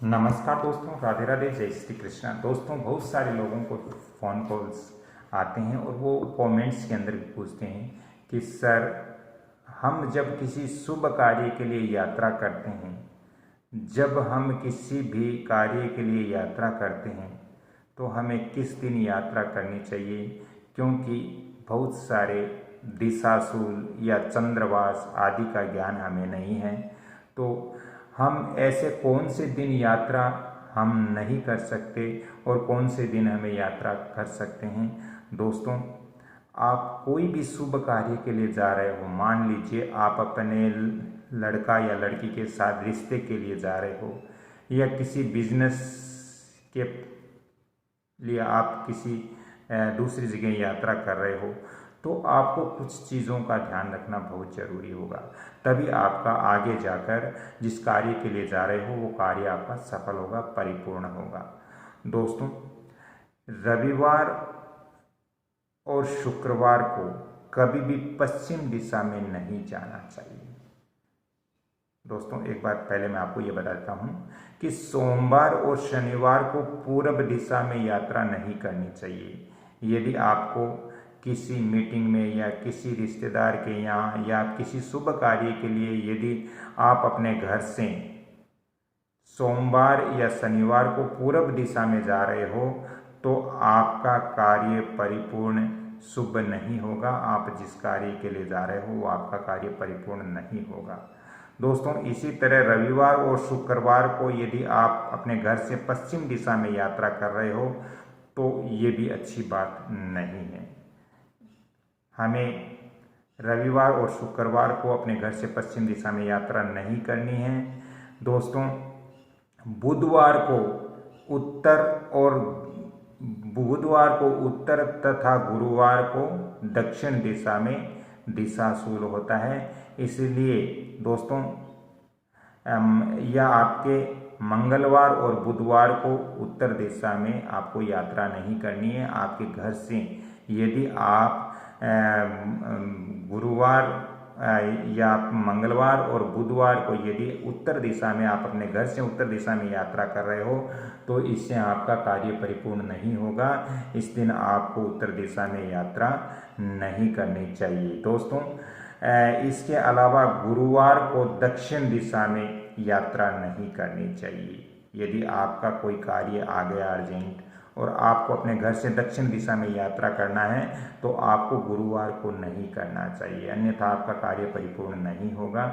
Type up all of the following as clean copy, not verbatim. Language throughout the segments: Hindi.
नमस्कार दोस्तों, राधे राधे, जय श्री कृष्णा। दोस्तों, बहुत सारे लोगों को फ़ोन कॉल्स आते हैं और वो कमेंट्स के अंदर भी पूछते हैं कि सर, हम जब किसी शुभ कार्य के लिए यात्रा करते हैं, जब हम किसी भी कार्य के लिए यात्रा करते हैं तो हमें किस दिन यात्रा करनी चाहिए, क्योंकि बहुत सारे दिशाशूल या चंद्रवास आदि का ज्ञान हमें नहीं है। तो हम ऐसे कौन से दिन यात्रा हम नहीं कर सकते और कौन से दिन हमें यात्रा कर सकते हैं। दोस्तों, आप कोई भी शुभ कार्य के लिए जा रहे हो, मान लीजिए आप अपने लड़का या लड़की के साथ रिश्ते के लिए जा रहे हो, या किसी बिजनेस के लिए आप किसी दूसरी जगह यात्रा कर रहे हो, तो आपको कुछ चीज़ों का ध्यान रखना बहुत ज़रूरी होगा। तभी आपका आगे जाकर जिस कार्य के लिए जा रहे हो वो कार्य आपका सफल होगा, परिपूर्ण होगा। दोस्तों, रविवार और शुक्रवार को कभी भी पश्चिम दिशा में नहीं जाना चाहिए। दोस्तों, एक बात पहले मैं आपको ये बताता हूँ कि सोमवार और शनिवार को पूर्व दिशा में यात्रा नहीं करनी चाहिए। यदि आपको किसी मीटिंग में या किसी रिश्तेदार के यहाँ या किसी शुभ कार्य के लिए यदि आप अपने घर से सोमवार या शनिवार को पूर्व दिशा में जा रहे हो तो आपका कार्य परिपूर्ण शुभ नहीं होगा। आप जिस कार्य के लिए जा रहे हो वो आपका कार्य परिपूर्ण नहीं होगा। दोस्तों, इसी तरह रविवार और शुक्रवार को यदि आप अपने घर से पश्चिम दिशा में यात्रा कर रहे हो तो ये भी अच्छी बात नहीं है। हमें रविवार और शुक्रवार को अपने घर से पश्चिम दिशा में यात्रा नहीं करनी है। दोस्तों, बुधवार को उत्तर तथा गुरुवार को दक्षिण दिशा में दिशाशूल होता है। इसलिए दोस्तों, या आपके मंगलवार और बुधवार को उत्तर दिशा में आपको यात्रा नहीं करनी है। आपके घर से यदि आप गुरुवार या मंगलवार और बुधवार को यदि उत्तर दिशा में आप अपने घर से उत्तर दिशा में यात्रा कर रहे हो तो इससे आपका कार्य परिपूर्ण नहीं होगा। इस दिन आपको उत्तर दिशा में यात्रा नहीं करनी चाहिए। दोस्तों, इसके अलावा गुरुवार को दक्षिण दिशा में यात्रा नहीं करनी चाहिए। यदि आपका कोई कार्य आ गया अर्जेंट और आपको अपने घर से दक्षिण दिशा में यात्रा करना है तो आपको गुरुवार को नहीं करना चाहिए, अन्यथा आपका कार्य परिपूर्ण नहीं होगा।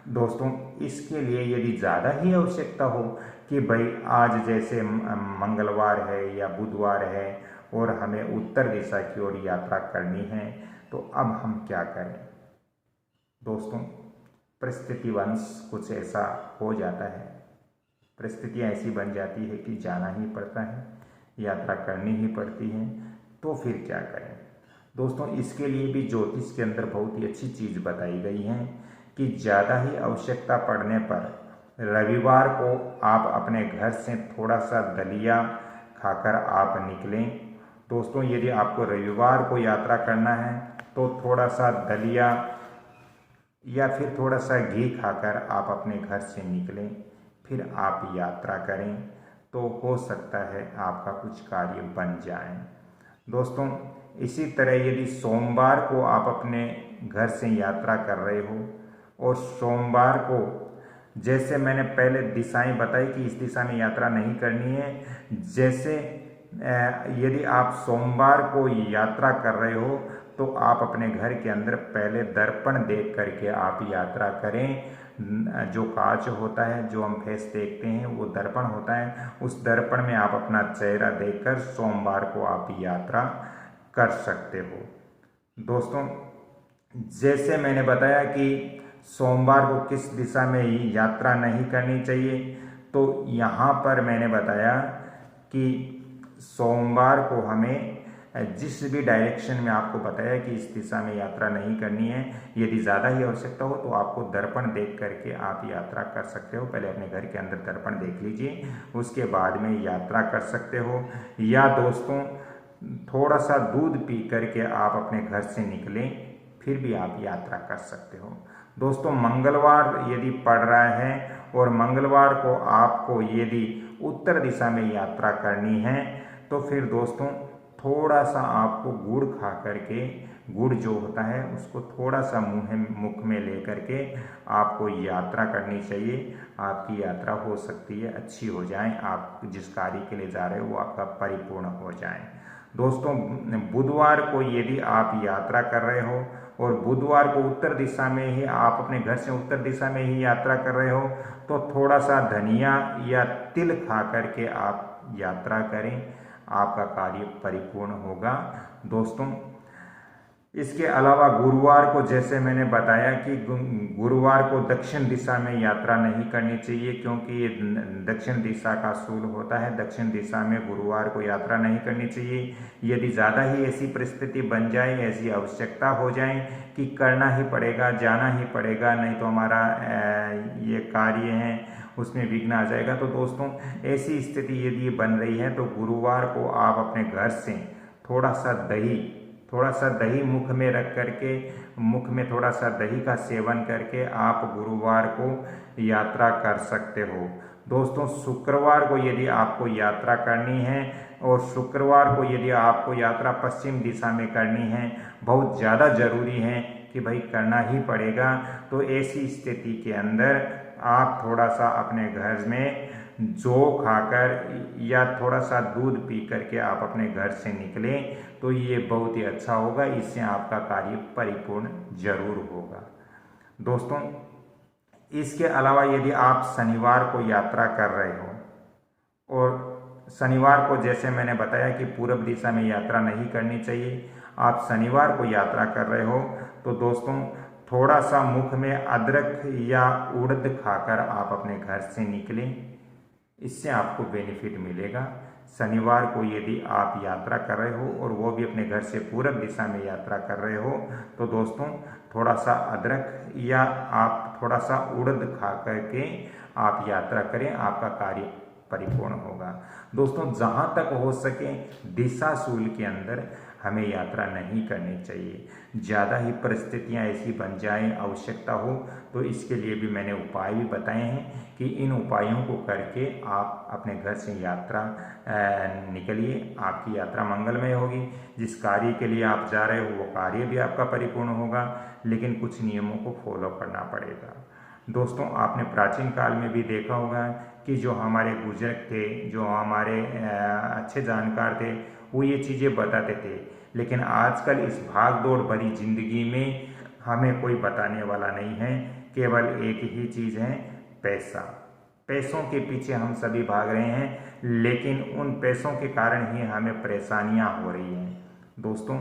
दोस्तों, इसके लिए यदि ज़्यादा ही आवश्यकता हो कि भाई आज जैसे मंगलवार है या बुधवार है और हमें उत्तर दिशा की ओर यात्रा करनी है तो अब हम क्या करें। दोस्तों, परिस्थितिवश कुछ ऐसा हो जाता है, परिस्थितियाँ ऐसी बन जाती है कि जाना ही पड़ता है, यात्रा करनी ही पड़ती है, तो फिर क्या करें। दोस्तों, इसके लिए भी ज्योतिष के अंदर बहुत ही अच्छी चीज़ बताई गई है कि ज़्यादा ही आवश्यकता पड़ने पर रविवार को आप अपने घर से थोड़ा सा दलिया खाकर आप निकलें। दोस्तों, यदि आपको रविवार को यात्रा करना है तो थोड़ा सा दलिया या फिर थोड़ा सा घी खाकर आप अपने घर से निकलें, फिर आप यात्रा करें, तो हो सकता है आपका कुछ कार्य बन जाए। दोस्तों, इसी तरह यदि सोमवार को आप अपने घर से यात्रा कर रहे हो और सोमवार को, जैसे मैंने पहले दिशाएं बताई कि इस दिशा में यात्रा नहीं करनी है, जैसे यदि आप सोमवार को यात्रा कर रहे हो तो आप अपने घर के अंदर पहले दर्पण देख करके आप यात्रा करें। जो कांच होता है, जो हम फेस देखते हैं, वो दर्पण होता है। उस दर्पण में आप अपना चेहरा देखकर सोमवार को आप यात्रा कर सकते हो। दोस्तों, जैसे मैंने बताया कि सोमवार को किस दिशा में यात्रा नहीं करनी चाहिए, तो यहाँ पर मैंने बताया कि सोमवार को हमें जिस भी डायरेक्शन में आपको बताया कि इस दिशा में यात्रा नहीं करनी है, यदि ज़्यादा ही आवश्यकता हो तो आपको दर्पण देख करके आप यात्रा कर सकते हो। पहले अपने घर के अंदर दर्पण देख लीजिए, उसके बाद में यात्रा कर सकते हो। या दोस्तों, थोड़ा सा दूध पी करके आप अपने घर से निकलें, फिर भी आप यात्रा कर सकते हो। दोस्तों, मंगलवार यदि पड़ रहा है और मंगलवार को आपको यदि उत्तर दिशा में यात्रा करनी है तो फिर दोस्तों थोड़ा सा आपको गुड़ खा करके, गुड़ जो होता है उसको थोड़ा सा मुख में ले करके आपको यात्रा करनी चाहिए। आपकी यात्रा हो सकती है अच्छी हो जाए, आप जिस कार्य के लिए जा रहे हो वो आपका परिपूर्ण हो जाए। दोस्तों बुधवार को यदि आप यात्रा कर रहे हो और बुधवार को उत्तर दिशा में ही, आप अपने घर से उत्तर दिशा में ही यात्रा कर रहे हो तो थोड़ा सा धनिया या तिल खा करके आप यात्रा करें, आपका कार्य परिपूर्ण होगा। दोस्तों इसके अलावा गुरुवार को, जैसे मैंने बताया कि गुरुवार को दक्षिण दिशा में यात्रा नहीं करनी चाहिए, क्योंकि ये दक्षिण दिशा का सूल होता है। दक्षिण दिशा में गुरुवार को यात्रा नहीं करनी चाहिए। यदि ज़्यादा ही ऐसी परिस्थिति बन जाए, ऐसी आवश्यकता हो जाए कि करना ही पड़ेगा, जाना ही पड़ेगा, नहीं तो हमारा ये कार्य है उसमें विघ्न आ जाएगा, तो दोस्तों ऐसी स्थिति यदि बन रही है तो गुरुवार को आप अपने घर से थोड़ा सा दही मुख में रख करके, मुख में थोड़ा सा दही का सेवन करके आप गुरुवार को यात्रा कर सकते हो। दोस्तों शुक्रवार को यदि आपको यात्रा करनी है और शुक्रवार को यदि आपको यात्रा पश्चिम दिशा में करनी है, बहुत ज़्यादा ज़रूरी है कि भाई करना ही पड़ेगा, तो ऐसी स्थिति के अंदर आप थोड़ा सा अपने घर में जौ खाकर या थोड़ा सा दूध पी करके आप अपने घर से निकलें तो ये बहुत ही अच्छा होगा। इससे आपका कार्य परिपूर्ण जरूर होगा। दोस्तों इसके अलावा यदि आप शनिवार को यात्रा कर रहे हो और शनिवार को, जैसे मैंने बताया कि पूर्व दिशा में यात्रा नहीं करनी चाहिए, आप शनिवार को यात्रा कर रहे हो तो दोस्तों थोड़ा सा मुख में अदरक या उड़द खाकर आप अपने घर से निकलें, इससे आपको बेनिफिट मिलेगा। शनिवार को यदि आप यात्रा कर रहे हो और वो भी अपने घर से पूर्व दिशा में यात्रा कर रहे हो तो दोस्तों थोड़ा सा अदरक या आप थोड़ा सा उड़द खा करके आप यात्रा करें, आपका कार्य परिपूर्ण होगा। दोस्तों जहाँ तक हो सके दिशा सूल के अंदर हमें यात्रा नहीं करनी चाहिए। ज़्यादा ही परिस्थितियाँ ऐसी बन जाए, आवश्यकता हो, तो इसके लिए भी मैंने उपाय भी बताए हैं कि इन उपायों को करके आप अपने घर से यात्रा निकलिए, आपकी यात्रा मंगलमय होगी। जिस कार्य के लिए आप जा रहे हो वो कार्य भी आपका परिपूर्ण होगा, लेकिन कुछ नियमों को फॉलो करना पड़ेगा। दोस्तों आपने प्राचीन काल में भी देखा होगा कि जो हमारे बुजुर्ग थे, जो हमारे अच्छे जानकार थे, वो ये चीज़ें बताते थे, लेकिन आजकल इस भाग दौड़ भरी जिंदगी में हमें कोई बताने वाला नहीं है। केवल एक ही चीज़ है, पैसा। पैसों के पीछे हम सभी भाग रहे हैं, लेकिन उन पैसों के कारण ही हमें परेशानियां हो रही हैं। दोस्तों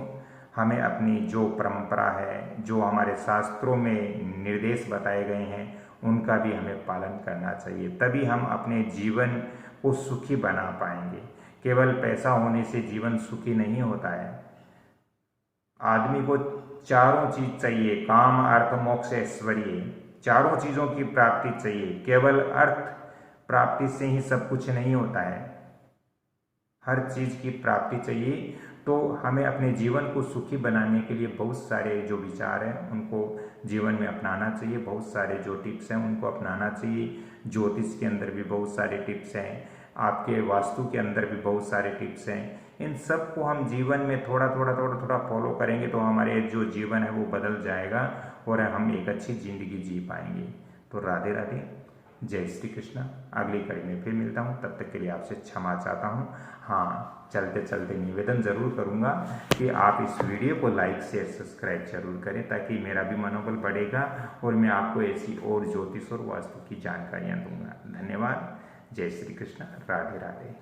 हमें अपनी जो परंपरा है, जो हमारे शास्त्रों में निर्देश बताए गए हैं, उनका भी हमें पालन करना चाहिए, तभी हम अपने जीवन को सुखी बना पाएंगे। केवल पैसा होने से जीवन सुखी नहीं होता है। आदमी को चारों चीज चाहिए, काम अर्थ मोक्ष ऐश्वर्य, चारों चीजों की प्राप्ति चाहिए। केवल अर्थ प्राप्ति से ही सब कुछ नहीं होता है, हर चीज की प्राप्ति चाहिए। तो हमें अपने जीवन को सुखी बनाने के लिए बहुत सारे जो विचार हैं उनको जीवन में अपनाना चाहिए, बहुत सारे जो टिप्स हैं उनको अपनाना चाहिए। ज्योतिष के अंदर भी बहुत सारे टिप्स हैं, आपके वास्तु के अंदर भी बहुत सारे टिप्स हैं। इन सब को हम जीवन में थोड़ा थोड़ा फॉलो करेंगे तो हमारे जो जीवन है वो बदल जाएगा और हम एक अच्छी जिंदगी जी पाएंगे। तो राधे राधे, जय श्री कृष्ण। अगली कड़ी में फिर मिलता हूँ, तब तक के लिए आपसे क्षमा चाहता हूँ। हाँ, चलते चलते निवेदन ज़रूर करूँगा कि आप इस वीडियो को लाइक शेयर सब्सक्राइब जरूर करें, ताकि मेरा भी मनोबल बढ़ेगा और मैं आपको ऐसी और ज्योतिष और वास्तु की जानकारियाँ दूंगा। धन्यवाद, जय श्री कृष्ण, राधे राधे।